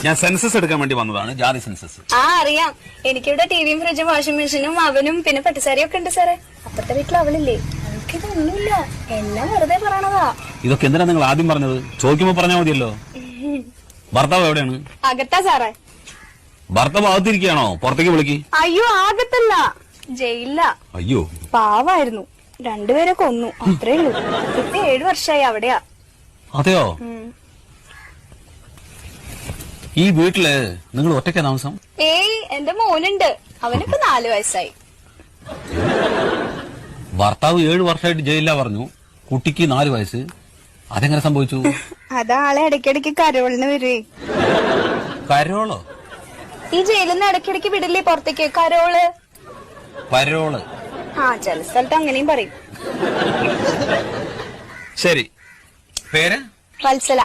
ഞാൻ സെൻസസ് എടുക്കാൻ വേണ്ടി വന്നതാണ്, ജാതി സെൻസസ്. അറിയാം. എനിക്കിവിടെ ടിവിയും ഫ്രിഡ്ജും വാഷിംഗ് മെഷീനും അവനും പിന്നെ പട്ടുസാരിയും ഒക്കെ ഉണ്ട് സാറേ. അപ്പത്തെ വീട്ടിൽ അവളില്ലേ, അവൾക്കിതൊന്നുമില്ല. എല്ലാം വെറുതെ പറയണതാ. ഇതൊക്കെ എന്തിനാ നിങ്ങൾ ആദ്യം പറഞ്ഞത്? ചോദിക്കുമ്പോ പറഞ്ഞാൽ മതിയല്ലോ. ഭർത്താവ് എവിടെയാണ്? അകത്താ സാറേ. ഭർത്താവ് അകത്തിരിക്കുകയാണോ? പുറത്തേക്ക് വിളിക്ക്. അയ്യോ, ആകത്തല്ല, ജയിലില്ല. അയ്യോ, പാവായിരുന്നു. രണ്ടുപേരെ കൊന്നു, അത്രേ ഉള്ളൂ. ഇപ്പൊ 7 വർഷമായി അവിടെയാ. അതെയോ? ഈ വീട്ടില് നിങ്ങൾ ഒറ്റയ്ക്കാ താമസം? ഏയ്, എന്റെ മോനുണ്ട്. അവനിപ്പോ 4 വയസ്സായി. ഭർത്താവ് 7 വർഷമായിട്ട് ജയിലിലാ പറഞ്ഞു, കുട്ടിക്ക് 4 വയസ്സ്. അതെങ്ങനെ സംഭവിച്ചു? അതാളെ ഇടയ്ക്കിടയ്ക്ക് കരോളിന് വരുവേ. കരോളോ? ഈ ജയിലിൽ നിന്ന് ഇടയ്ക്കിടയ്ക്ക് വിടില്ലേ പുറത്തേക്ക്, കരോള്. പരോള്? ചില സ്ഥലത്ത് അങ്ങനെയും പറയും. ശരി, പേര്? വത്സല.